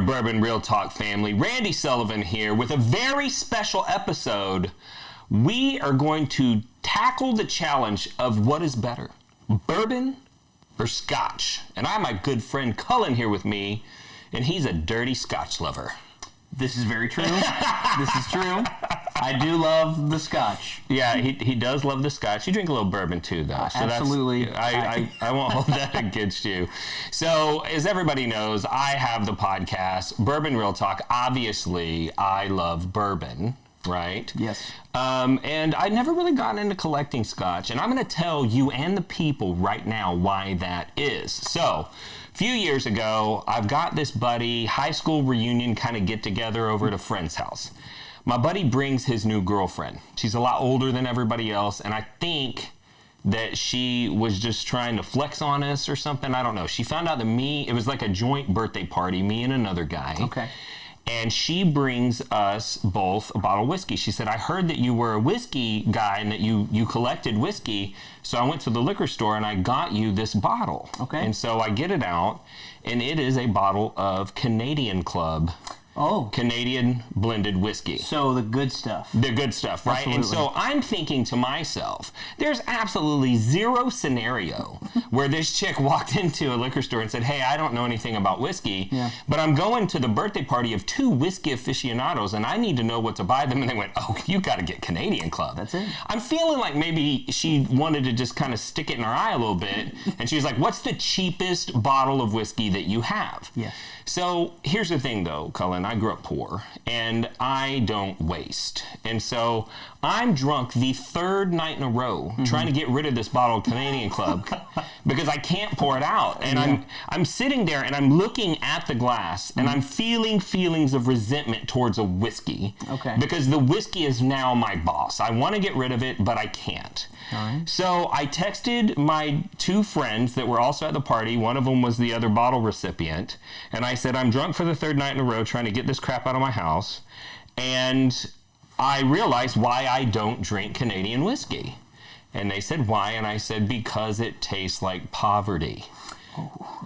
Bourbon Real Talk family. Randy Sullivan here with a very special episode. We are going to tackle the challenge of what is better, bourbon or scotch. And I have my good friend Cullen here with me, and he's a dirty scotch lover. This is very true. This is true. I do love the scotch. Yeah, he does love the scotch. You drink a little bourbon too, though. So absolutely. I won't hold that against you. So, as everybody knows, I have the podcast, Bourbon Real Talk. Obviously, I love bourbon, right? Yes. And I never really gotten into collecting scotch. And I'm going to tell you and the people right now why that is. So, a few years ago, I've got this buddy, high school reunion kind of get together over at a friend's house. My buddy brings his new girlfriend. She's a lot older than everybody else, and I think that she was just trying to flex on us or something. I don't know. She found out that it was like a joint birthday party, me and another guy. Okay. And she brings us both a bottle of whiskey. She said, I heard that you were a whiskey guy and that you collected whiskey. So I went to the liquor store and I got you this bottle. Okay. And so I get it out, and it is a bottle of Canadian Club. Oh. Canadian blended whiskey. So the good stuff. The good stuff, right? Absolutely. And so I'm thinking to myself, there's absolutely zero scenario where this chick walked into a liquor store and said, hey, I don't know anything about whiskey, but I'm going to the birthday party of two whiskey aficionados and I need to know what to buy them. And they went, oh, you got to get Canadian Club. That's it. I'm feeling like maybe she wanted to just kind of stick it in her eye a little bit. And she was like, what's the cheapest bottle of whiskey that you have? Yeah. So here's the thing, though, Cullen. I grew up poor, and I don't waste. And so I'm drunk the third night in a row trying to get rid of this bottle of Canadian Club because I can't pour it out. And I'm sitting there, and I'm looking at the glass, and I'm feeling feelings of resentment towards a whiskey. Okay. Because the whiskey is now my boss. I want to get rid of it, but I can't. All right. So I texted my two friends that were also at the party. One of them was the other bottle recipient. And I said, I'm drunk for the third night in a row trying to get this crap out of my house. And I realized why I don't drink Canadian whiskey. And they said, why? And I said, because it tastes like poverty.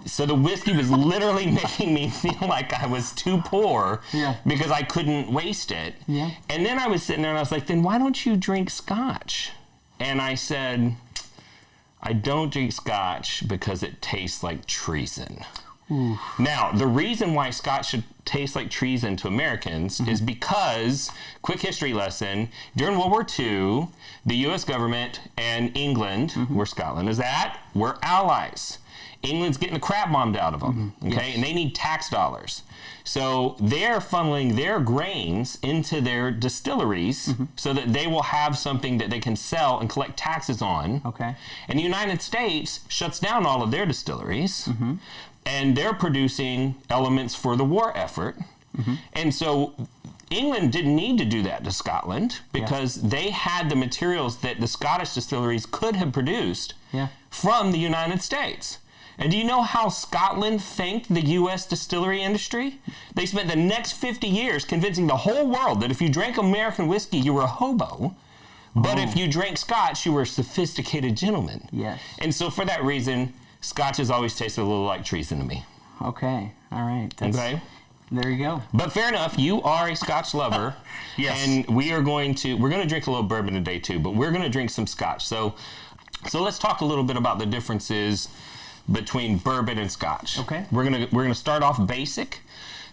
So the whiskey was literally making me feel like I was too poor because I couldn't waste it. Yeah. And then I was sitting there and I was like, then why don't you drink scotch? And I said, I don't drink scotch because it tastes like treason. Ooh. Now, the reason why scotch should taste like treason to Americans is because, quick history lesson, during World War II, the U.S. government and England, where Scotland is at, were allies. England's getting the crap bombed out of them, okay? Yes. And they need tax dollars. So they're funneling their grains into their distilleries so that they will have something that they can sell and collect taxes on. Okay. And the United States shuts down all of their distilleries, and they're producing elements for the war effort. And so England didn't need to do that to Scotland because they had the materials that the Scottish distilleries could have produced from the United States. And do you know how Scotland thanked the U.S. distillery industry? They spent the next 50 years convincing the whole world that if you drank American whiskey, you were a hobo. But if you drank scotch, you were a sophisticated gentleman. Yes. And so for that reason, scotch has always tasted a little like treason to me. Okay. All right. Okay. There you go. But fair enough, you are a scotch lover. Yes. And we're going to drink a little bourbon today too, but we're going to drink some scotch. So let's talk a little bit about the differences between bourbon and scotch. Okay. We're gonna start off basic.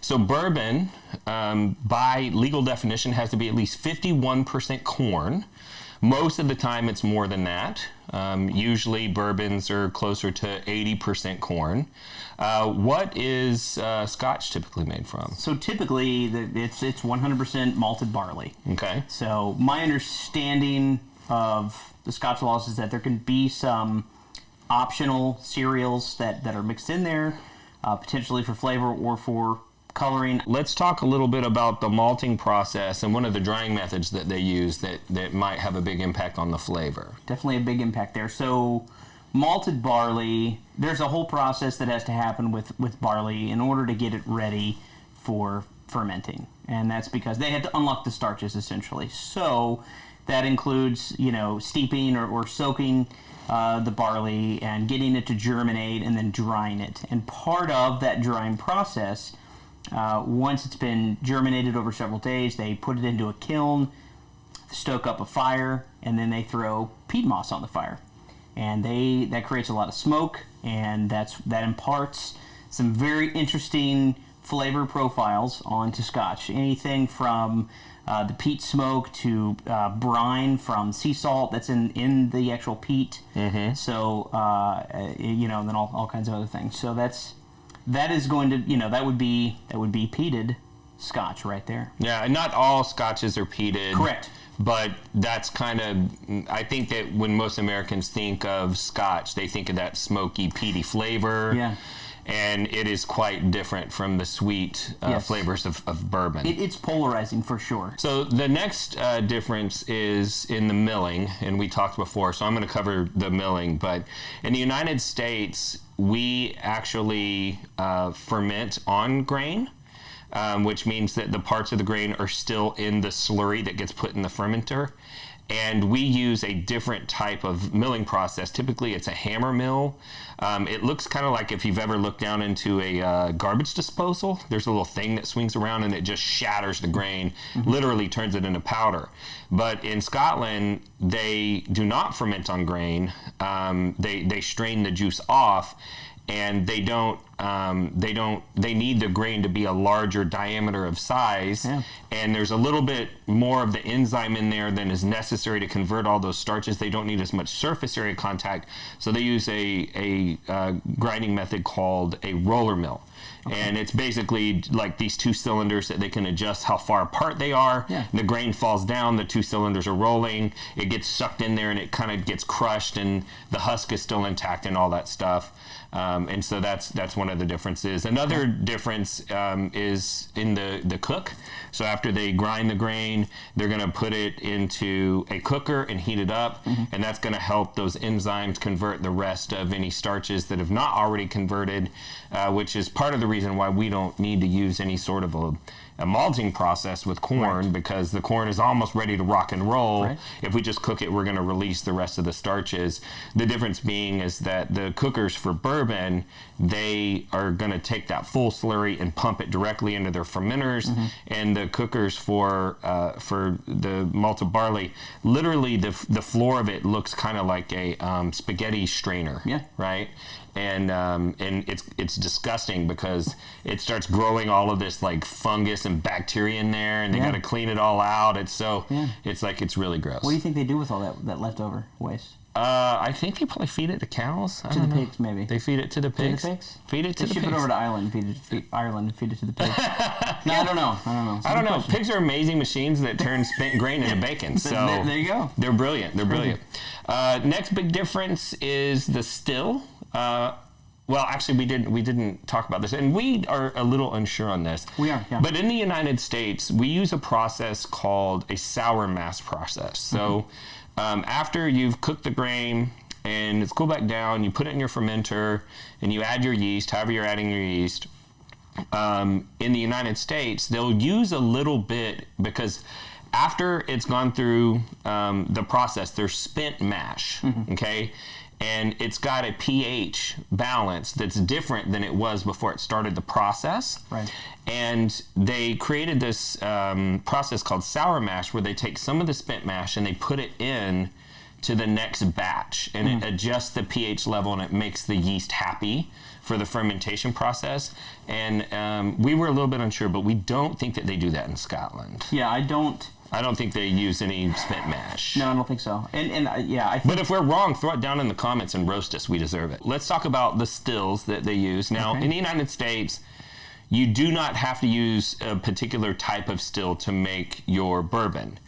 So bourbon, by legal definition, has to be at least 51% corn. Most of the time, it's more than that. Usually, bourbons are closer to 80% corn. What is scotch typically made from? So typically, it's 100% malted barley. Okay. So my understanding of the Scotch laws is that there can be some optional cereals that are mixed in there, potentially for flavor or for coloring. Let's talk a little bit about the malting process and one of the drying methods that they use that might have a big impact on the flavor. Definitely a big impact there. So malted barley, there's a whole process that has to happen with barley in order to get it ready for fermenting. And that's because they had to unlock the starches essentially. So that includes, steeping or soaking the barley and getting it to germinate and then drying it. And part of that drying process Once it's been germinated over several days, they put it into a kiln, stoke up a fire, and then they throw peat moss on the fire. And that creates a lot of smoke, and that imparts some very interesting flavor profiles onto Scotch. Anything from the peat smoke to brine from sea salt that's in the actual peat. Mm-hmm. So and then all kinds of other things. So that is going to that would be peated Scotch right there. Yeah, and not all Scotches are peated. Correct. But that's kind of, I think that when most Americans think of Scotch, they think of that smoky, peaty flavor. Yeah. And it is quite different from the sweet flavors of bourbon. It's polarizing for sure. So the next difference is in the milling, and we talked before, so I'm going to cover the milling. But in the United States, we actually ferment on grain. Which means that the parts of the grain are still in the slurry that gets put in the fermenter. And we use a different type of milling process. Typically, it's a hammer mill. It looks kind of like if you've ever looked down into a garbage disposal. There's a little thing that swings around and it just shatters the grain, literally turns it into powder. But in Scotland, they do not ferment on grain. They strain the juice off. And they need the grain to be a larger diameter of size. Yeah. And there's a little bit more of the enzyme in there than is necessary to convert all those starches. They don't need as much surface area contact. So they use a grinding method called a roller mill. Okay. And it's basically like these two cylinders that they can adjust how far apart they are. Yeah. The grain falls down, the two cylinders are rolling, it gets sucked in there and it kind of gets crushed and the husk is still intact and all that stuff. And so that's one of the differences. Another difference is in the cook. So after they grind the grain, they're going to put it into a cooker and heat it up, and that's going to help those enzymes convert the rest of any starches that have not already converted, which is part of the reason why we don't need to use any sort of a malting process with corn, because the corn is almost ready to rock and roll. Right. If we just cook it, we're going to release the rest of the starches. The difference being is that the cookers for bourbon, they are going to take that full slurry and pump it directly into their fermenters, and the cookers for the malted barley, literally the floor of it looks kind of like a spaghetti strainer. Yeah. Right. And it's disgusting because it starts growing all of this like fungus and bacteria in there, and they got to clean it all out. It's it's really gross. What do you think they do with all that leftover waste? I think they probably feed it to cows. To the pigs, maybe. They feed it to the pigs. To the pigs? Feed it to the pigs. Ship it over to Ireland. Feed it to the pigs. No, I don't know. I don't know. Pigs are amazing machines that turn spent grain into bacon. So there you go. They're brilliant. Next big difference is the still. Well, actually, we didn't talk about this, and we are a little unsure on this. We are, yeah. But in the United States, we use a process called a sour mash process. So after you've cooked the grain and it's cooled back down, you put it in your fermenter and you add your yeast, however you're adding your yeast. In the United States, they'll use a little bit because after it's gone through the process, there's spent mash, okay? And it's got a pH balance that's different than it was before it started the process. Right. And they created this process called sour mash where they take some of the spent mash and they put it in to the next batch, and it adjusts the pH level and it makes the yeast happy for the fermentation process. And we were a little bit unsure, but we don't think that they do that in Scotland. Yeah, I don't think they use any spent mash. No, I don't think so. And I think... But if we're wrong, throw it down in the comments and roast us. We deserve it. Let's talk about the stills that they use. Now, in the United States, you do not have to use a particular type of still to make your bourbon.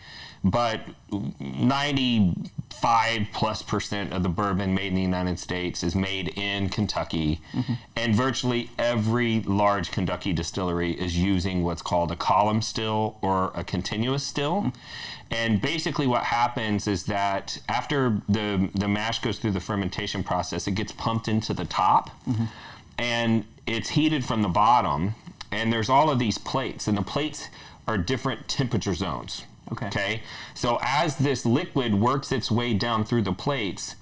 But 95+% of the bourbon made in the United States is made in Kentucky. And virtually every large Kentucky distillery is using what's called a column still or a continuous still. And basically what happens is that after the mash goes through the fermentation process, it gets pumped into the top and it's heated from the bottom. And there's all of these plates, and the plates are different temperature zones. Okay. So as this liquid works its way down through the plates,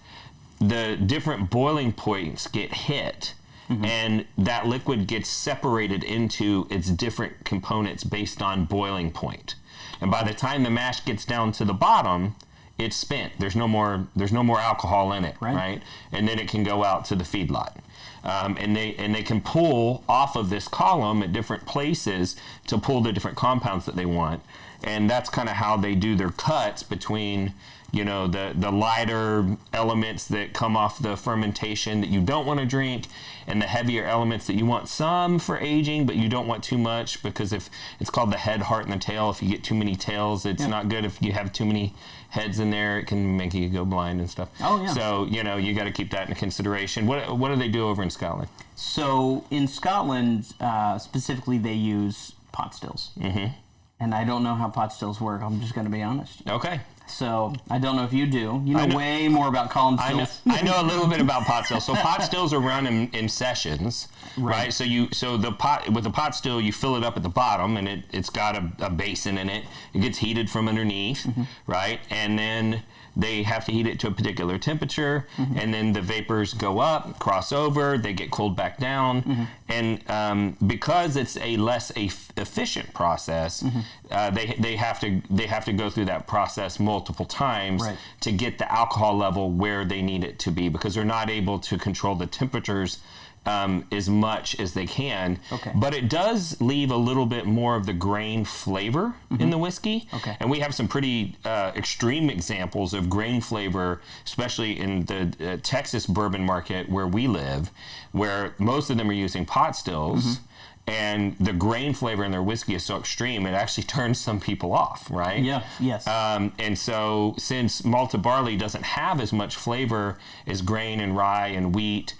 the different boiling points get hit, and that liquid gets separated into its different components based on boiling point. And by the time the mash gets down to the bottom, it's spent. There's no more alcohol in it, right? And then it can go out to the feedlot. And they can pull off of this column at different places to pull the different compounds that they want. And that's kind of how they do their cuts between, you know, the lighter elements that come off the fermentation that you don't want to drink, and the heavier elements that you want some for aging, but you don't want too much, because if it's called the head, heart, and the tail. If you get too many tails, it's not good. If you have too many heads in there, it can make you go blind and stuff. Oh, yeah. So, you know, you got to keep that in consideration. What do they do over in Scotland? So in Scotland, specifically, they use pot stills. Mm-hmm. And I don't know how pot stills work. I'm just going to be honest. Okay. So I don't know if you do. You know way more about column stills. I know a little bit about pot stills. So pot stills are run in sessions, right? So the pot still, you fill it up at the bottom, and it's got a basin in it. It gets heated from underneath, right? And then they have to heat it to a particular temperature, and then the vapors go up, cross over, they get cooled back down, and because it's a less efficient process, they have to go through that process multiple times to get the alcohol level where they need it to be, because they're not able to control the temperatures as much as they can. Okay. But it does leave a little bit more of the grain flavor in the whiskey. Okay. And we have some pretty extreme examples of grain flavor, especially in the Texas bourbon market where we live, where most of them are using pot stills. And the grain flavor in their whiskey is so extreme, it actually turns some people off, right? Yeah, yes. And so since malted barley doesn't have as much flavor as grain and rye and wheat,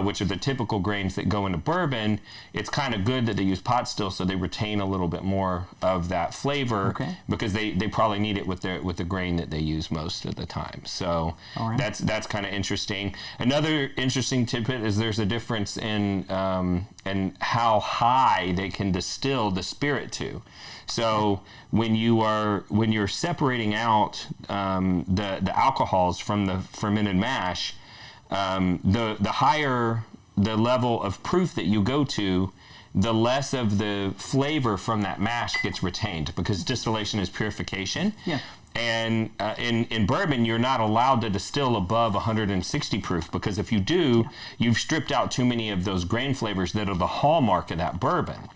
which are the typical grains that go into bourbon, it's kind of good that they use pot still, so they retain a little bit more of that flavor, because they probably need it with the grain that they use most of the time. So that's kind of interesting. Another interesting tidbit is there's a difference in how high they can distill the spirit to. So when you're separating out the alcohols from the fermented mash, the higher the level of proof that you go to, the less of the flavor from that mash gets retained, because distillation is purification. Yeah. And in bourbon, you're not allowed to distill above 160 proof, because if you do, you've stripped out too many of those grain flavors that are the hallmark of that bourbon.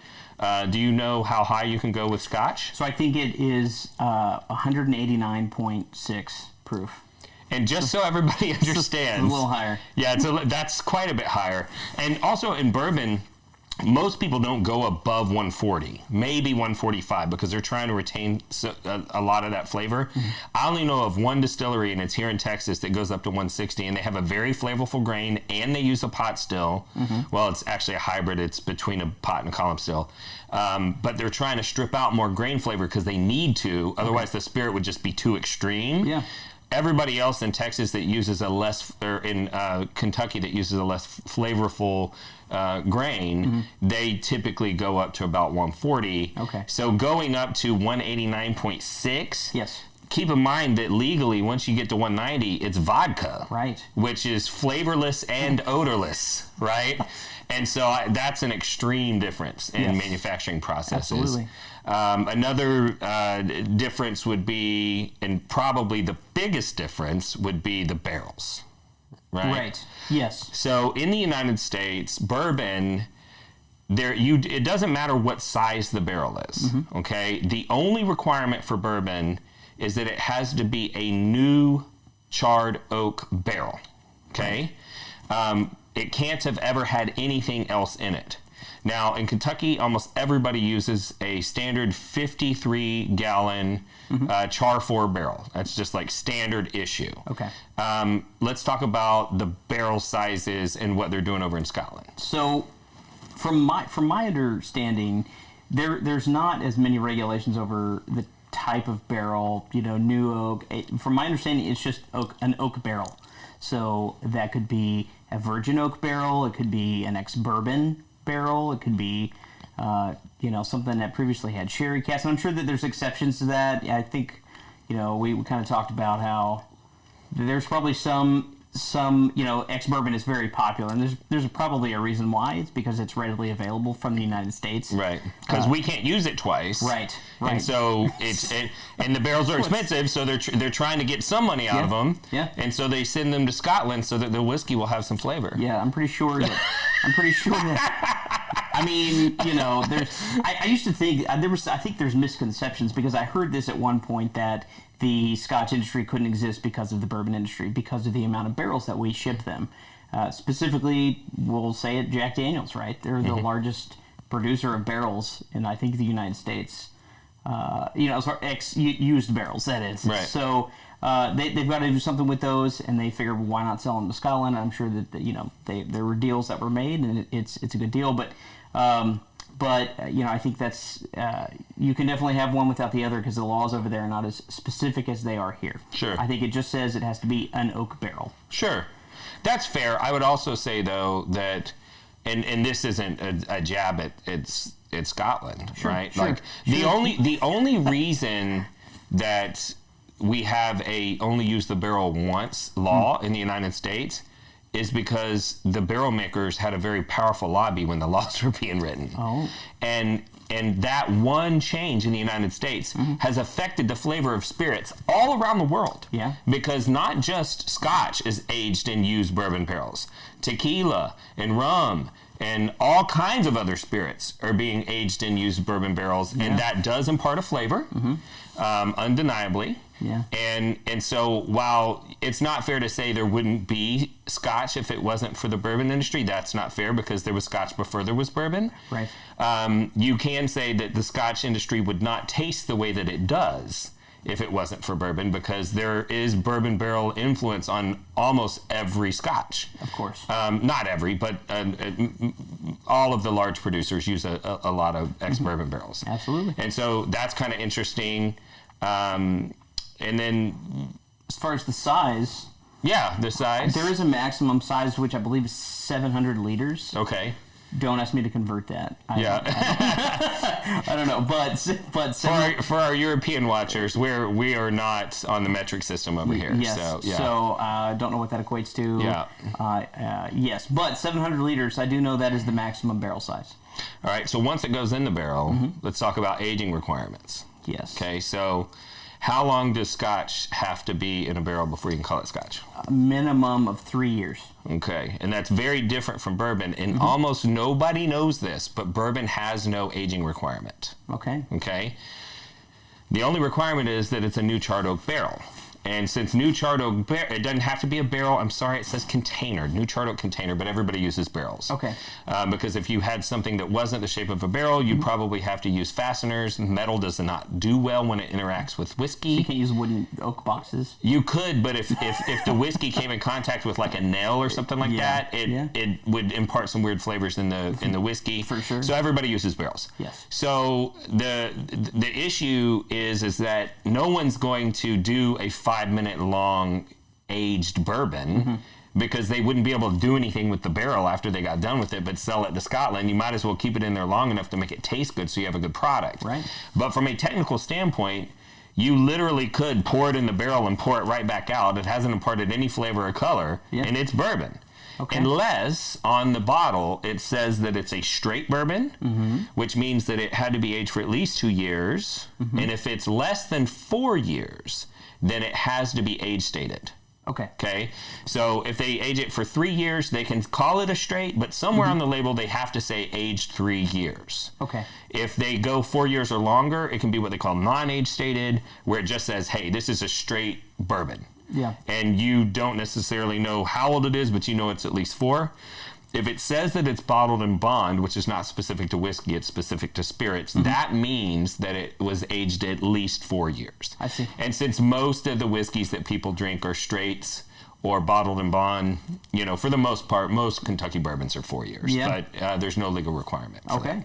Do you know how high you can go with Scotch? So I think it is 189.6 proof. And just so everybody understands, a little higher. Yeah, that's quite a bit higher. And also in bourbon, most people don't go above 140, maybe 145, because they're trying to retain a lot of that flavor. I only know of one distillery, and it's here in Texas, that goes up to 160, and they have a very flavorful grain, and they use a pot still. Well, it's actually a hybrid. It's between a pot and column still. But they're trying to strip out more grain flavor because they need to. Otherwise, the spirit would just be too extreme. Yeah. Everybody else in Texas that uses in Kentucky that uses a less flavorful grain, they typically go up to about 140. Okay. So going up to 189.6. Yes. Keep in mind that legally, once you get to 190, it's vodka. Right. Which is flavorless and odorless, right? And so that's an extreme difference in manufacturing processes. Absolutely. Another difference would be, and probably the biggest difference, would be the barrels, right? Right. Yes. So in the United States, bourbon, it doesn't matter what size the barrel is, okay? The only requirement for bourbon is that it has to be a new charred oak barrel, okay? It can't have ever had anything else in it. Now, in Kentucky, almost everybody uses a standard 53-gallon char 4 barrel. That's just like standard issue. Okay. Let's talk about the barrel sizes and what they're doing over in Scotland. So, from my understanding, there's not as many regulations over the type of barrel. You know, new oak. From my understanding, it's just an oak barrel. So that could be a virgin oak barrel. It could be an ex-bourbon barrel. It could be, something that previously had sherry cask. And I'm sure that there's exceptions to that. I think, we kind of talked about how there's probably some some, ex-bourbon is very popular, and there's probably a reason why. It's because it's readily available from the United States. Right. Because we can't use it twice. Right. And so and the barrels are expensive, so they're trying to get some money out of them. Yeah. And so they send them to Scotland so that the whiskey will have some flavor. Yeah, I'm pretty sure that. I mean, I used to think I think there's misconceptions, because I heard this at one point that the Scotch industry couldn't exist because of the bourbon industry, because of the amount of barrels that we ship them. Specifically, we'll say it, Jack Daniel's, right? They're the largest producer of barrels in, I think, the United States. As far used barrels, that is. Right. So they've got to do something with those, and they figured, well, why not sell them to Scotland? I'm sure that there were deals that were made, and it's a good deal, but. I think that's you can definitely have one without the other, because the laws over there are not as specific as they are here. Sure. I think it just says it has to be an oak barrel. Sure. That's fair. I would also say, though, that, and this isn't a jab at it's Scotland, right? Sure. Like the only reason that we have a only use the barrel once law in the United States is because the barrel makers had a very powerful lobby when the laws were being written. Oh. And that one change in the United States has affected the flavor of spirits all around the world. Yeah. Because not just Scotch is aged in used bourbon barrels. Tequila and rum and all kinds of other spirits are being aged in used bourbon barrels, and that does impart a flavor, undeniably. Yeah. And so while it's not fair to say there wouldn't be Scotch if it wasn't for the bourbon industry, that's not fair, because there was Scotch before there was bourbon. Right. You can say that the Scotch industry would not taste the way that it does if it wasn't for bourbon, because there is bourbon barrel influence on almost every Scotch. Of course. Not every, but all of the large producers use a lot of ex-bourbon barrels. Absolutely. And so that's kind of interesting. And then, as far as the size, the size. there is a maximum size, which I believe is 700 liters. Okay. Don't ask me to convert that. Yeah. I don't know, but for our European watchers, we are not on the metric system over here. Yes. So don't know what that equates to. Yeah. Yes, but 700 liters, I do know that is the maximum barrel size. All right. So once it goes in the barrel, let's talk about aging requirements. Yes. Okay. So how long does Scotch have to be in a barrel before you can call it Scotch? A minimum of 3 years. Okay, and that's very different from bourbon, and almost nobody knows this, but bourbon has no aging requirement. Okay? The only requirement is that it's a new charred oak barrel. And since new charred oak barrel, it doesn't have to be a barrel. I'm sorry, it says container, new charred oak container, but everybody uses barrels. Okay. Because if you had something that wasn't the shape of a barrel, you probably have to use fasteners. Metal does not do well when it interacts with whiskey. You can't use wooden oak boxes. You could, but if the whiskey came in contact with like a nail or something like that, it would impart some weird flavors in the whiskey. For sure. So everybody uses barrels. Yes. So the issue is that no one's going to do a 5-minute long aged bourbon because they wouldn't be able to do anything with the barrel after they got done with it, but sell it to Scotland. You might as well keep it in there long enough to make it taste good so you have a good product. Right. But from a technical standpoint, you literally could pour it in the barrel and pour it right back out. It hasn't imparted any flavor or color, and it's bourbon. Okay. Unless on the bottle it says that it's a straight bourbon, which means that it had to be aged for at least 2 years. And if it's less than 4 years, then it has to be age stated. Okay. So if they age it for 3 years, they can call it a straight, but somewhere on the label they have to say aged 3 years. Okay. If they go 4 years or longer, it can be what they call non-age stated, where it just says, hey, this is a straight bourbon. Yeah. And you don't necessarily know how old it is, but you know it's at least 4. If it says that it's bottled in bond, which is not specific to whiskey, it's specific to spirits, that means that it was aged at least 4 years. I see. And since most of the whiskeys that people drink are straights or bottled in bond, for the most part, most Kentucky bourbons are 4 years. Yeah. But there's no legal requirement for Okay.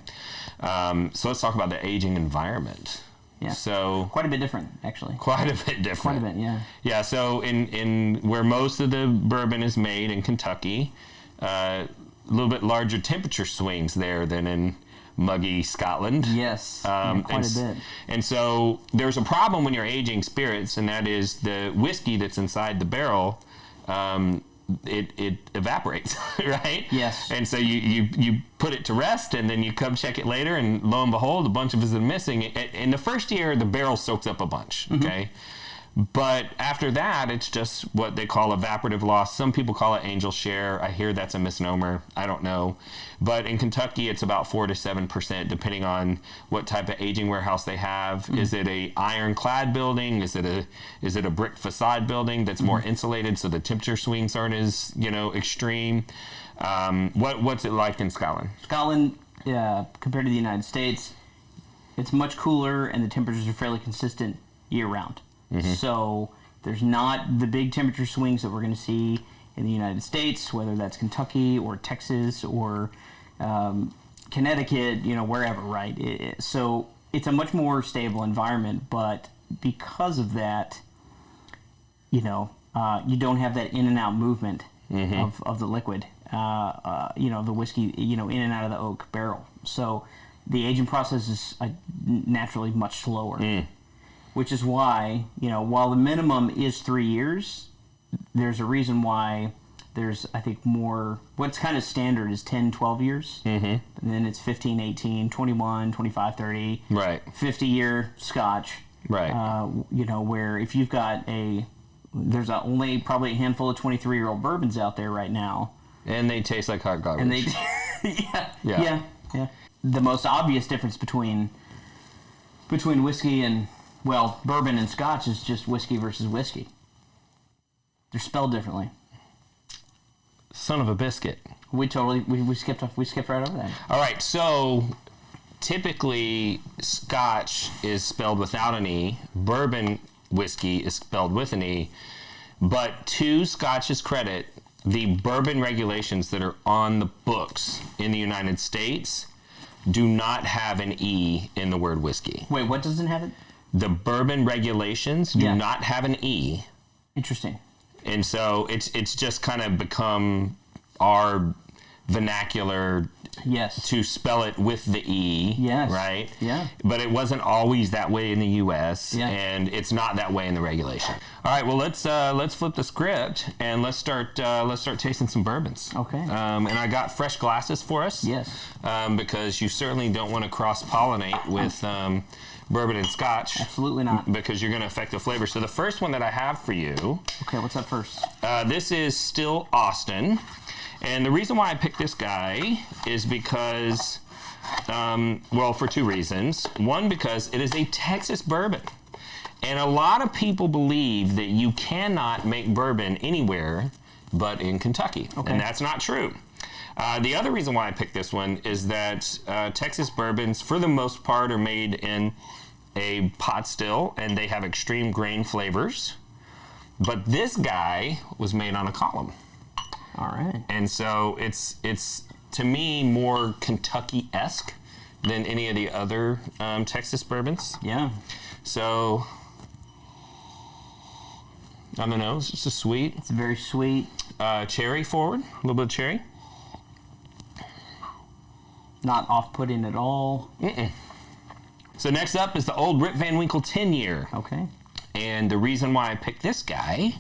that. So let's talk about the aging environment. Yeah. So quite a bit different, actually. Quite a bit different. Quite a bit, yeah. Yeah, so in where most of the bourbon is made in Kentucky, a little bit larger temperature swings there than in muggy Scotland. Yes, quite a bit. And so there's a problem when you're aging spirits, and that is the whiskey that's inside the barrel it evaporates, right? Yes. And so you put it to rest, and then you come check it later, and lo and behold, a bunch of it is missing. In the first year, the barrel soaks up a bunch, okay? But after that, it's just what they call evaporative loss. Some people call it angel share. I hear that's a misnomer. I don't know. But in Kentucky, it's about 4 to 7%, depending on what type of aging warehouse they have. Is it a ironclad building? Is it a brick facade building that's more insulated, so the temperature swings aren't as extreme? What's it like in Scotland? Scotland, compared to the United States, it's much cooler, and the temperatures are fairly consistent year round. So there's not the big temperature swings that we're going to see in the United States, whether that's Kentucky or Texas or Connecticut, wherever, right? So it's a much more stable environment, but because of that, you don't have that in and out movement of the liquid, the whiskey, in and out of the oak barrel. So the aging process is naturally much slower. Which is why, while the minimum is 3 years, there's a reason why there's, I think, more, what's kind of standard is 10, 12 years. And then it's 15, 18, 21, 25, 30. Right. 50-year Scotch. Right. Where if you've got there's only probably a handful of 23-year-old bourbons out there right now. And they taste like hot garbage. And they, yeah. The most obvious difference between whiskey and, bourbon and Scotch is just whiskey versus whiskey. They're spelled differently. Son of a biscuit. We skipped right over that. All right, so typically Scotch is spelled without an E. Bourbon whiskey is spelled with an E. But to Scotch's credit, the bourbon regulations that are on the books in the United States do not have an E in the word whiskey. Wait, what doesn't have it? The bourbon regulations do not have an E. Interesting. And so it's just kind of become our vernacular to spell it with the E. Yes. Right? Yeah. But it wasn't always that way in the U.S. Yeah. And it's not that way in the regulation. All right, well let's flip the script and let's start tasting some bourbons. Okay. And I got fresh glasses for us. Yes. Because you certainly don't want to cross-pollinate with bourbon and Scotch. Absolutely not. Because you're going to affect the flavor. So the first one that I have for you. Okay, what's up first? This is still Austin. And the reason why I picked this guy is because, for two reasons. One, because it is a Texas bourbon. And a lot of people believe that you cannot make bourbon anywhere but in Kentucky. Okay. And that's not true. The other reason why I picked this one is that Texas bourbons, for the most part, are made in a pot still, and they have extreme grain flavors. But this guy was made on a column. All right. And so it's to me more Kentucky-esque than any of the other Texas bourbons. Yeah. So on the nose, it's just sweet. It's very sweet. Cherry forward, a little bit of cherry. Not off-putting at all. So next up is the old Rip VanWinkle 10-year. Okay. And the reason why I picked this guy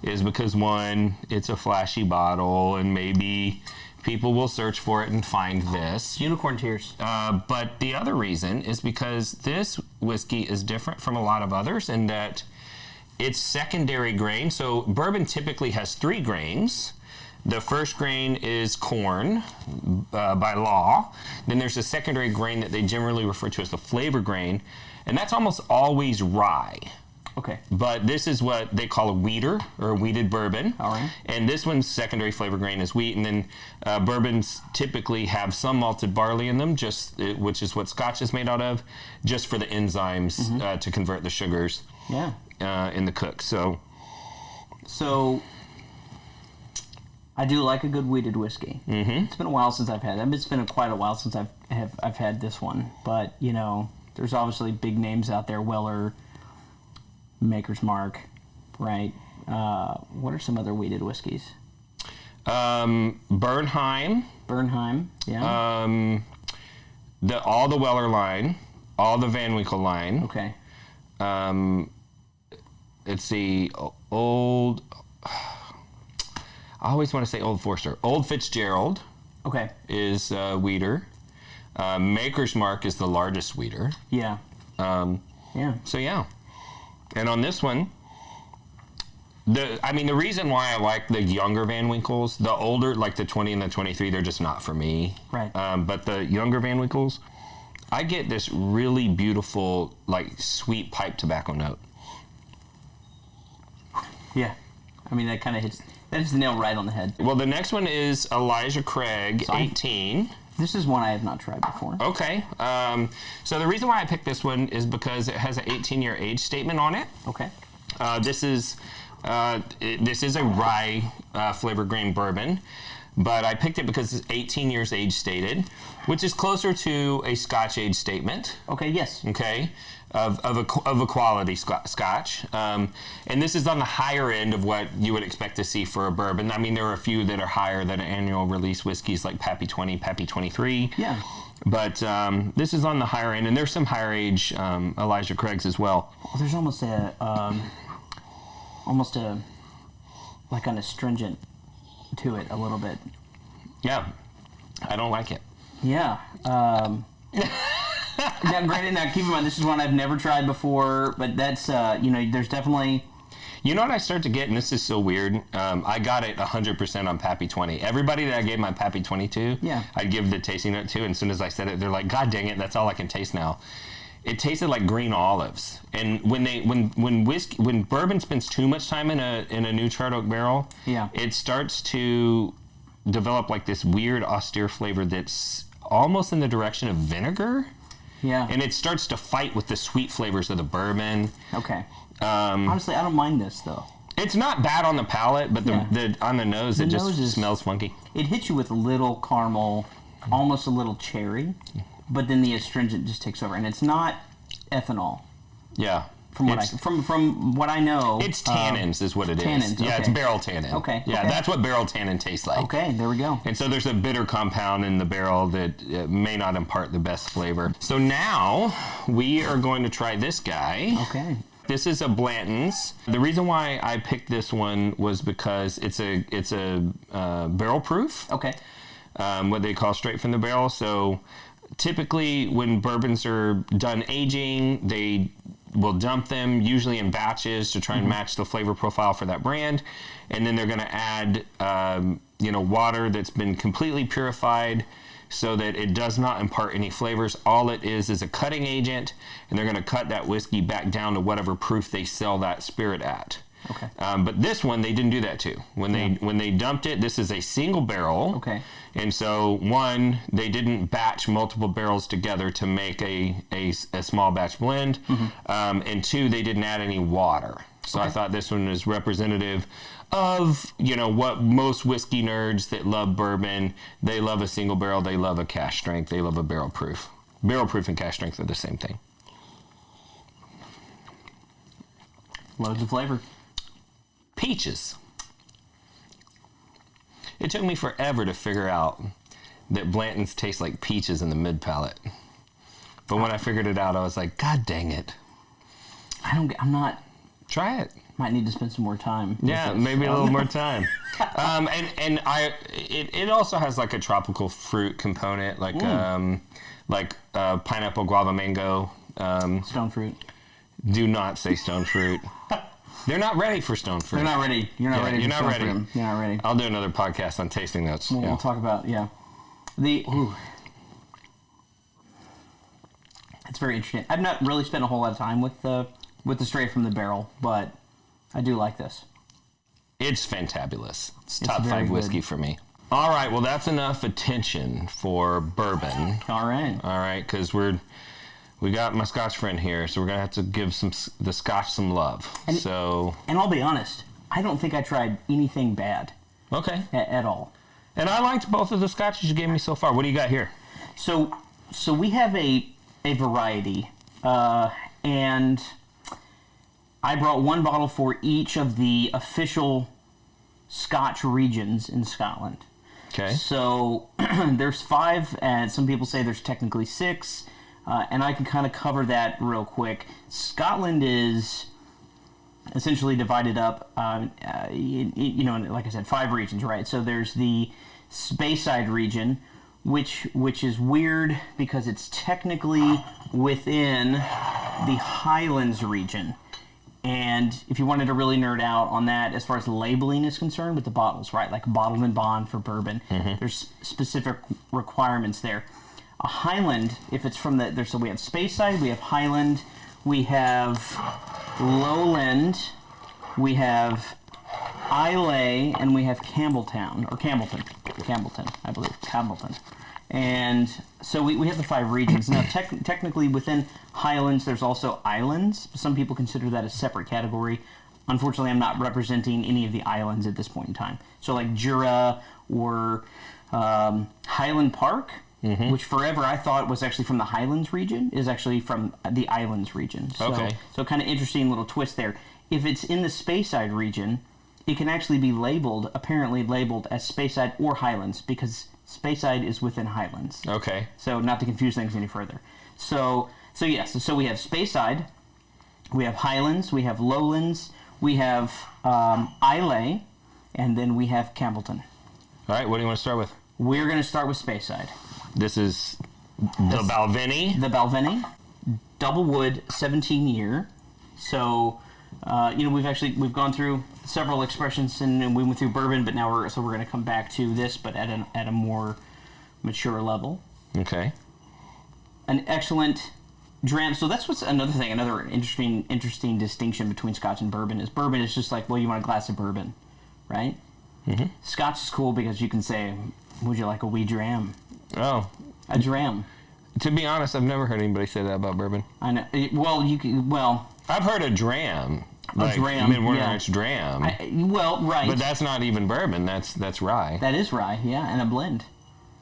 is because, one, it's a flashy bottle, and maybe people will search for it and find this. Unicorn tears. But the other reason is because this whiskey is different from a lot of others in that it's secondary grain. So bourbon typically has 3 grains. The first grain is corn by law. Then there's a secondary grain that they generally refer to as the flavor grain, and that's almost always rye. Okay. But this is what they call a wheater or a wheated bourbon. All right. And this one's secondary flavor grain is wheat, and then bourbons typically have some malted barley in them, which is what Scotch is made out of, just for the enzymes to convert the sugars. Yeah. In the cook. So I do like a good wheated whiskey. It's been a while since I've had that. It's been quite a while since I've had this one. But there's obviously big names out there. Weller, Maker's Mark, right? What are some other wheated whiskeys? Bernheim. Yeah. All the Weller line, all the VanWinkle line. Okay. Let's see, old. I always want to say Old Forester. Old Fitzgerald Okay. is weeder. Maker's Mark is the largest weeder. Yeah. Yeah. So yeah. And on this one, the reason why I like the younger VanWinkles, the older, like the 20 and the 23, they're just not for me. Right. But the younger VanWinkles, I get this really beautiful, like, sweet pipe tobacco note. Yeah. I mean, that kind of hits the nail right on the head. Well, the next one is Elijah Craig, 18. This is one I have not tried before. Okay. So the reason why I picked this one is because it has an 18-year age statement on it. Okay. This is a rye flavor grain bourbon, but I picked it because it's 18 years age stated, which is closer to a Scotch age statement. Okay. Yes. Okay, of a quality Scotch, and this is on the higher end of what you would expect to see for a bourbon. I mean, there are a few that are higher than annual release whiskeys like Pappy 20, Pappy 23. Yeah. But this is on the higher end, and there's some higher age Elijah Craigs as well. Well, there's almost a like an astringent to it a little bit. Yeah, I don't like it. Yeah. Now, granted, keep in mind, this is one I've never tried before, but that's, there's definitely... You know what I start to get, and this is so weird, I got it 100% on Pappy 20. Everybody that I gave my Pappy 20 to, yeah, I'd give the tasting note to, and as soon as I said it, they're like, God dang it, that's all I can taste now. It tasted like green olives. And when bourbon spends too much time in a new charred oak barrel, yeah, it starts to develop like this weird austere flavor that's almost in the direction of vinegar. Yeah. And it starts to fight with the sweet flavors of the bourbon. Okay. Honestly, I don't mind this, though. It's not bad on the palate, but on the nose, it just smells funky. It hits you with a little caramel, almost a little cherry, but then the astringent just takes over. And it's not ethanol. Yeah. From what I know, it's tannins is what it is. Tannins, yeah, okay. It's barrel tannin. Okay. Yeah, okay. That's what barrel tannin tastes like. Okay, there we go. And so there's a bitter compound in the barrel that may not impart the best flavor. So now we are going to try this guy. Okay. This is a Blanton's. The reason why I picked this one was because it's a barrel proof. Okay. What they call straight from the barrel. So typically when bourbons are done aging, they will dump them usually in batches to try and match the flavor profile for that brand, and then they're going to add water that's been completely purified so that it does not impart any flavors. All it is a cutting agent, and they're going to cut that whiskey back down to whatever proof they sell that spirit at. Okay. But this one they didn't do that to. When they dumped it, this is a single barrel. Okay. And so one, they didn't batch multiple barrels together to make a small batch blend. Mm-hmm. And two, they didn't add any water. So I thought this one is representative of what most whiskey nerds that love bourbon, they love a single barrel, they love a cask strength, they love a barrel proof. Barrel proof and cask strength are the same thing. Loads of flavor. Peaches. It took me forever to figure out that Blanton's taste like peaches in the mid palate. But when I figured it out, I was like, God dang it. I'm not. Try it. Might need to spend some more time. Yeah, maybe a little more time. It also has like a tropical fruit component, like pineapple, guava, mango. Stone fruit. Do not say stone fruit. They're not ready for stone fruit. They're not ready. You're not ready. You're not ready. You're not ready. I'll do another podcast on tasting notes. We'll talk about It's very interesting. I've not really spent a whole lot of time with the straight from the barrel, but I do like this. It's fantabulous. It's top 5 whiskey good. for me. All right, well that's enough attention for bourbon. All right, because we got my Scotch friend here, so we're gonna have to give the Scotch some love. And I'll be honest, I don't think I tried anything bad. Okay. At all. And I liked both of the Scotches you gave me so far. What do you got here? So we have a variety, and I brought one bottle for each of the official Scotch regions in Scotland. Okay. So there's 5, and some people say there's technically 6. And I can kind of cover that real quick. Scotland is, 1 of the 6 regions, and there's 5 official Scotch regions. So there's 5, and some people say there's technically 6, and I can kind of cover that real quick. Scotland is 1 of the 6 regions, and there's 5 official Scotch regions. So there's 5, and some people say there's technically 6, and I can kind of cover that real quick. Scotland is essentially divided up, like I said, 5 regions, right? So there's the Speyside region, which is weird because it's technically within the Highlands region. And if you wanted to really nerd out on that, as far as labeling is concerned with the bottles, right? Like bottled and bond for bourbon, there's specific requirements there. A Highland, if it's from so we have Speyside, we have Highland, we have Lowland, we have Islay, and we have Campbeltown, or Campbelton, I believe, Campbelton. And so we have the 5 regions. Now, technically within Highlands, there's also islands. Some people consider that a separate category. Unfortunately, I'm not representing any of the islands at this point in time. So like Jura or Highland Park, which forever I thought was actually from the Highlands region, is actually from the islands region. So, okay. So kind of interesting little twist there. If it's in the Speyside region, it can actually be apparently labeled as Speyside or Highlands, because Speyside is within Highlands. Okay. So not to confuse things any further. So we have Speyside, we have Highlands, we have Lowlands, we have Islay, and then we have Campbelton. All right, what do you want to start with? We're going to start with Speyside. This is the Balvenie. The Balvenie, double wood, 17-year. So, we've gone through several expressions and we went through bourbon, but now we're going to come back to this, but at a more mature level. Okay. An excellent dram. So that's what's another thing. Another interesting distinction between Scotch and bourbon is just like, well, you want a glass of bourbon, right? Scotch is cool because you can say, would you like a wee dram? Oh. A dram. To be honest, I've never heard anybody say that about bourbon. I know. Well, I've heard a dram. A dram. Mid-Warner dram. Right. But that's not even bourbon. That's rye. That is rye, yeah, and a blend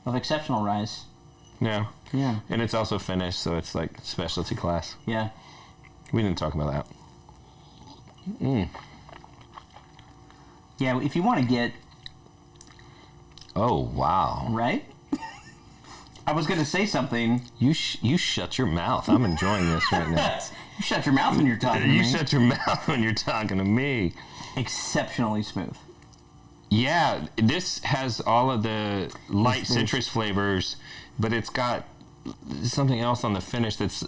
of exceptional ryes. Yeah. Yeah. And it's also finished, so it's like specialty class. Yeah. We didn't talk about that. Yeah, if you want to get... Oh, wow. Right? I was going to say something. You shut your mouth. I'm enjoying this right now. You shut your mouth when you're talking to me. You shut your mouth when you're talking to me. Exceptionally smooth. Yeah, this has all of the light citrus flavors, but it's got something else on the finish that's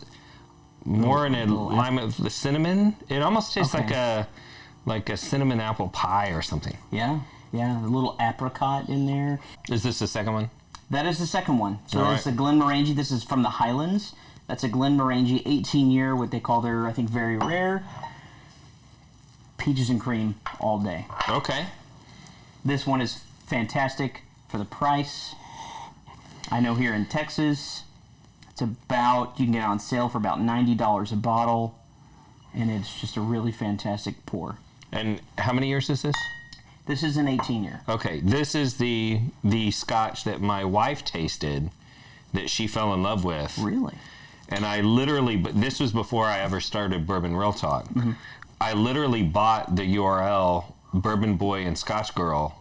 more in a lime of the cinnamon. It almost tastes like a cinnamon apple pie or something. Yeah, a little apricot in there. Is this the second one? That is the second one. So All that's the Glenmorangie. This is from the Highlands. That's a Glenmorangie 18-year, what they call their, I think, very rare. Peaches and cream all day. Okay. This one is fantastic for the price. I know here in Texas, you can get it on sale for about $90 a bottle, and it's just a really fantastic pour. And how many years is this? This is an 18-year. Okay, this is the Scotch that my wife tasted that she fell in love with. Really? And but this was before I ever started Bourbon Real Talk. I literally bought the URL Bourbon Boy and Scotch Girl.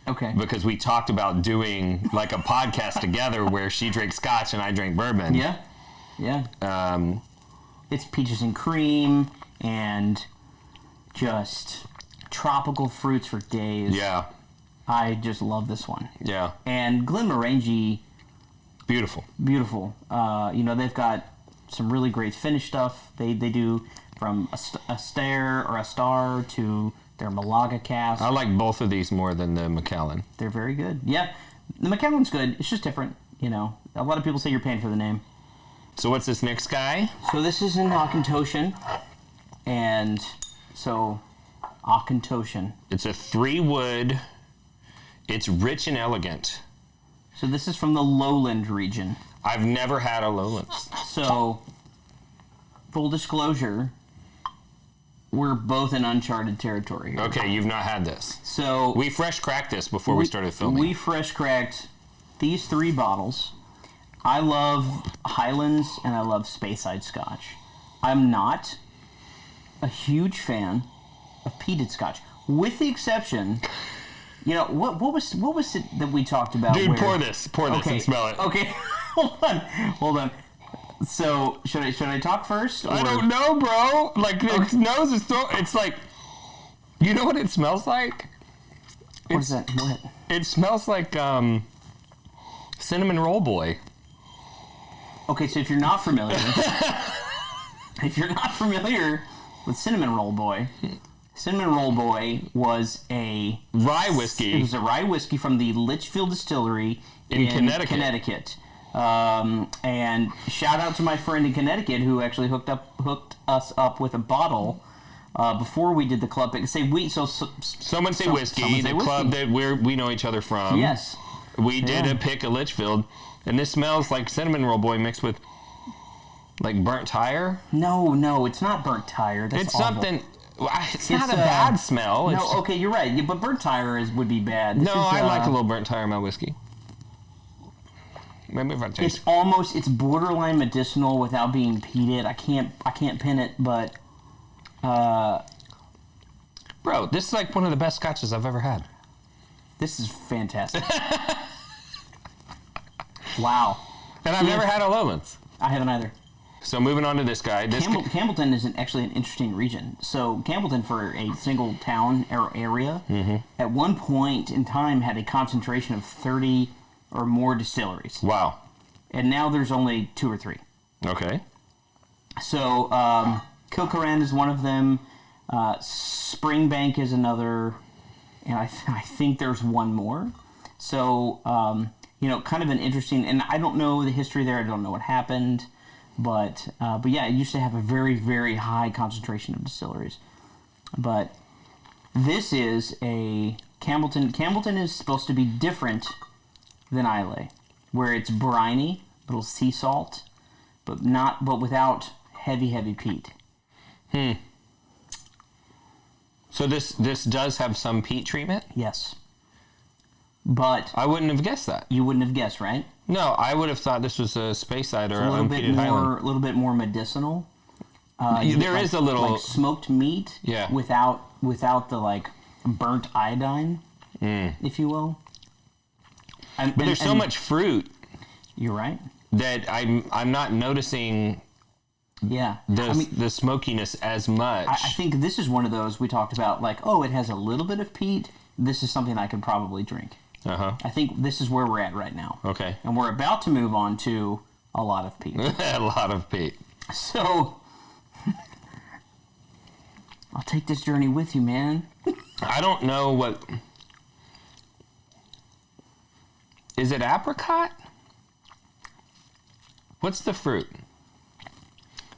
Okay. Because we talked about doing like a podcast together where she drinks Scotch and I drink bourbon. Yeah. It's peaches and cream and just tropical fruits for days. Yeah. I just love this one. Yeah. And Glenmorangie, beautiful. They've got some really great finish stuff. They do from a star to their Malaga cask. I like both of these more than the Macallan. They're very good. Yeah, the Macallan's good. It's just different. A lot of people say you're paying for the name. So what's this next guy? So this is an Auchentoshan, and so Auchentoshan. It's a 3-wood. It's rich and elegant. So this is from the Lowland region. I've never had a Lowlands. So, full disclosure, we're both in uncharted territory here. Okay, you've not had this. So we fresh cracked this before we started filming. We fresh cracked these 3 bottles. I love Highlands and I love Speyside Scotch. I'm not a huge fan of peated Scotch, with the exception. What was it that we talked about? Dude, pour this and smell it. Okay, hold on. So should I talk first? Or? I don't know, bro. Like the nose is it's like You know what it smells like? What is that? What? It smells like cinnamon roll boy. Okay, so if you're not familiar, with cinnamon roll boy, was a Rye whiskey. It was a rye whiskey from the Litchfield Distillery in Connecticut. And shout out to my friend in Connecticut who actually hooked us up with a bottle before we did the club pick. Someone say whiskey. The club that we know each other from. Yes. We did a pick of Litchfield, and this smells like cinnamon roll boy mixed with like burnt tire. No, it's not burnt tire. That's it's awful. Something. It's not a bad smell. No, okay, you're right. Yeah, but burnt tire would be bad. I like a little burnt tire in my whiskey. Maybe if I taste. It's borderline medicinal without being peated. I can't pin it, but. Bro, this is like one of the best scotches I've ever had. This is fantastic. Wow. And I've never had a Lowlands. I haven't either. So moving on to this guy. Campbeltown is actually an interesting region. So Campbeltown, for a single town or area, at one point in time had a concentration of 30 or more distilleries. Wow. And now there's only 2 or 3. Okay. So Kilkerran is one of them. Springbank is another. And I think there's one more. So, kind of an interesting, and I don't know the history there. I don't know what happened. But yeah, it used to have a very, very high concentration of distilleries. But this is a Campbeltown. Campbeltown is supposed to be different than Islay, where it's briny, little sea salt, but without heavy peat. So this does have some peat treatment? Yes. But I wouldn't have guessed that. You wouldn't have guessed, right? No, I would have thought this was a Speyside or a unpeated Highland. A little bit more medicinal. There is a little like smoked meat, without the like burnt iodine, if you will. But there's so much fruit. You're right. That I'm not noticing. Yeah, the smokiness as much. I think this is one of those we talked about. Like, it has a little bit of peat. This is something I could probably drink. I think this is where we're at right now. Okay. And we're about to move on to a lot of peat. A lot of peat. So, I'll take this journey with you, man. I don't know what... Is it apricot? What's the fruit?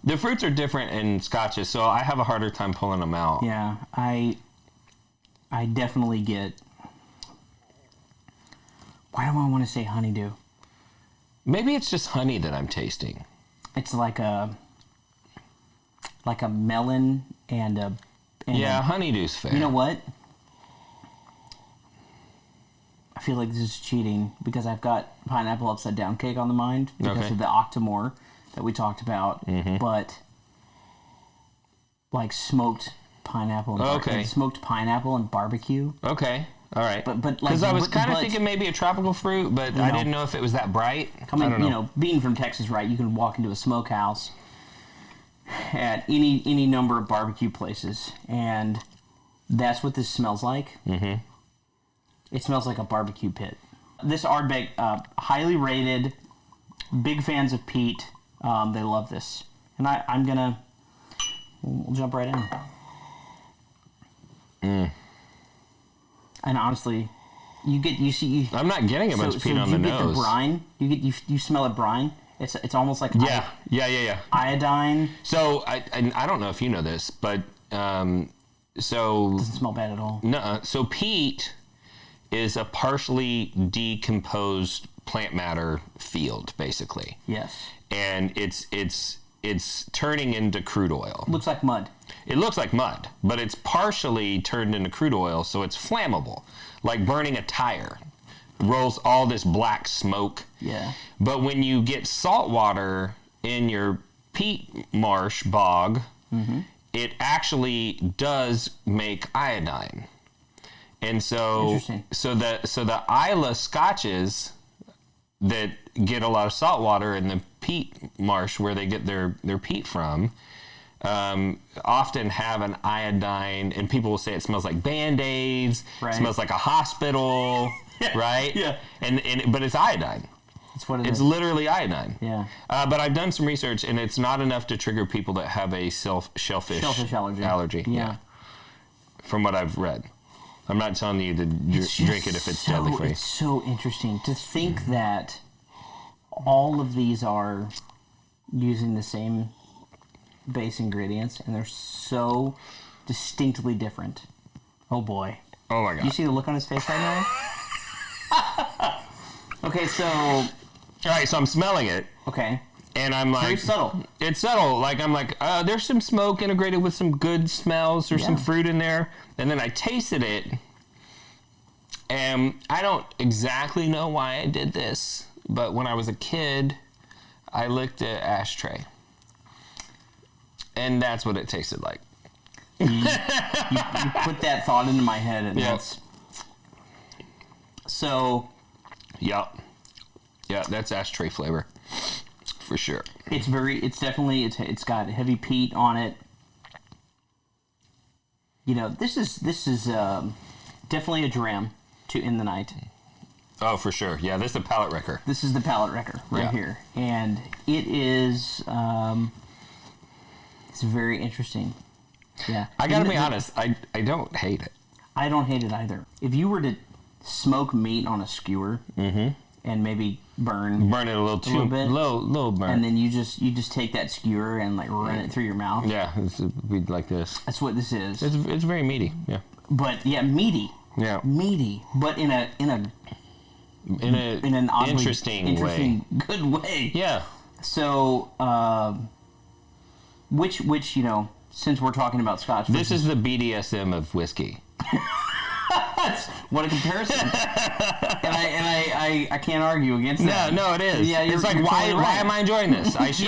The fruits are different in scotches, so I have a harder time pulling them out. Yeah, I definitely get... Why do I want to say honeydew? Maybe it's just honey that I'm tasting. It's like a melon and a... honeydew's fair. You know what? I feel like this is cheating because I've got pineapple upside down cake on the mind because of the Octomore that we talked about. But like smoked pineapple and smoked pineapple and barbecue. Okay. All right. But because I was kind of thinking maybe a tropical fruit, but I didn't know if it was that bright. I don't know. Being from Texas, right? You can walk into a smokehouse at any number of barbecue places, and that's what this smells like. It smells like a barbecue pit. This Ardbeg, highly rated, big fans of peat. They love this, and we'll jump right in. And honestly, I'm not getting a bunch of peat on the nose. You get the brine. You smell it brine. It's almost like iodine. So I don't know if you know this, but it doesn't smell bad at all. No. So peat is a partially decomposed plant matter field, basically. Yes. And it's turning into crude oil. Looks like mud. It looks like mud, but it's partially turned into crude oil, so it's flammable, like burning a tire. Rolls all this black smoke. Yeah. But when you get salt water in your peat marsh bog, it actually does make iodine. And so the Islay scotches that get a lot of salt water in the peat marsh where they get their peat from, often have an iodine, and people will say it smells like Band-Aids, Right. smells like a hospital, right? Yeah. But it's iodine. That's what it It's is. literally iodine. Yeah. But I've done some research, and it's not enough to trigger people that have a shellfish allergy. Yeah. From what I've read. I'm not telling you to drink it if it's deadly for you. It's so interesting to think that all of these are using the same base ingredients, and they're so distinctly different. Oh boy. Oh my God. You see the look on his face right now? Okay, so... All right, so I'm smelling it, Okay. and I'm like... Very subtle. It's subtle. Like, I'm like, there's some smoke integrated with some good smells. There's some fruit in there. And then I tasted it, and I don't exactly know why I did this, but when I was a kid, I licked an ashtray. And that's what it tasted like. You put that thought into my head, and Yeah. that's... So... Yep. Yeah, that's ashtray flavor. For sure. It's it's got heavy peat on it. You know, this is definitely a dram to end the night. Oh, for sure. Yeah, this is a palate wrecker. This is the palate wrecker right here, and it is it's very interesting. Yeah, I gotta be honest, I don't hate it. I don't hate it either. If you were to smoke meat on a skewer and maybe burn it a little too, bit, little burn. and then you just take that skewer and like run it through your mouth. Yeah, we'd like this. That's what this is. It's very meaty. Yeah. But yeah, meaty. Yeah. Meaty, but in an oddly interesting way. Good way. Yeah. So, which since we're talking about Scotch, This is the BDSM of whiskey. what a comparison. and I can't argue against that. No, it is. Yeah, it's like you're why totally right. am I enjoying this? I should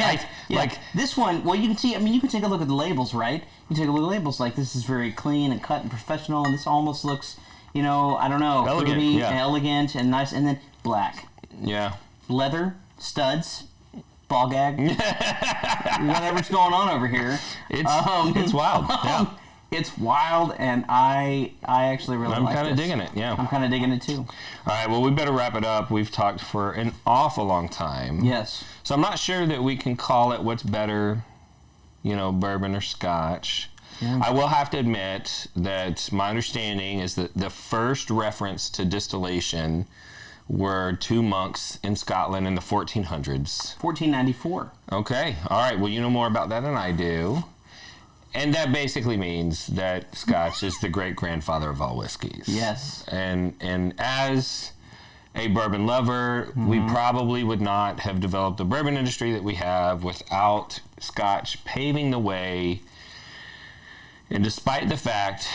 like this one. Well, you can see. I mean, you can take a look at the labels, right? You take a look at the labels. Like this is very clean and cut and professional, and this almost looks, I don't know, Elegant, fruity yeah. and elegant and nice, and then black. Yeah. Leather, studs, ball gag, whatever's going on over here. It's wild. Yeah. It's wild, and I actually really like I'm this. kind of digging it. Yeah. I'm kind of digging it too. All right. Well, we better wrap it up. We've talked for an awful long time. Yes. So I'm not sure that we can call it what's better, bourbon or Scotch. Yeah. I will have to admit that my understanding is that the first reference to distillation were two monks in Scotland in the 1400s. 1494. Okay. All right. Well, you know more about that than I do. And that basically means that Scotch is the great-grandfather of all whiskeys. Yes. And as a bourbon lover, we probably would not have developed the bourbon industry that we have without Scotch paving the way. And despite the fact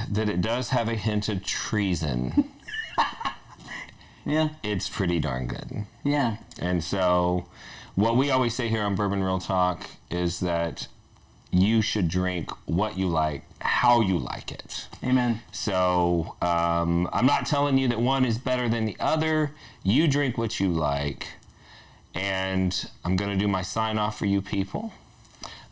that it does have a hint of treason, Yeah. it's pretty darn good. Yeah. And so what we always say here on Bourbon Real Talk is that you should drink what you like, how you like it. Amen. So I'm not telling you that one is better than the other. You drink what you like. And I'm going to do my sign off for you people.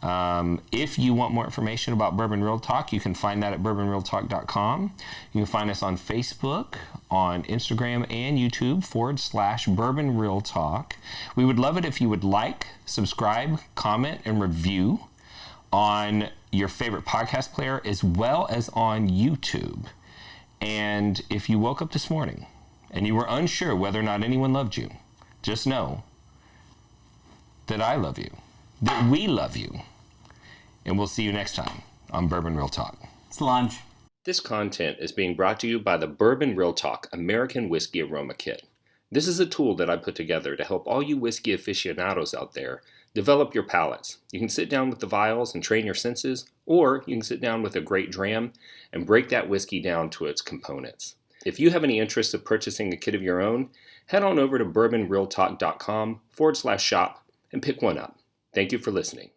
If you want more information about Bourbon Real Talk, you can find that at bourbonrealtalk.com. You can find us on Facebook, on Instagram, and YouTube /Bourbon Real Talk. We would love it if you would like, subscribe, comment, and review on your favorite podcast player as well as on YouTube. And if you woke up this morning and you were unsure whether or not anyone loved you, just know that I love you, that we love you. And we'll see you next time on Bourbon Real Talk. It's lunch. This content is being brought to you by the Bourbon Real Talk American Whiskey Aroma Kit. This is a tool that I put together to help all you whiskey aficionados out there develop your palates. You can sit down with the vials and train your senses, or you can sit down with a great dram and break that whiskey down to its components. If you have any interest of purchasing a kit of your own, head on over to bourbonrealtalk.com /shop and pick one up. Thank you for listening.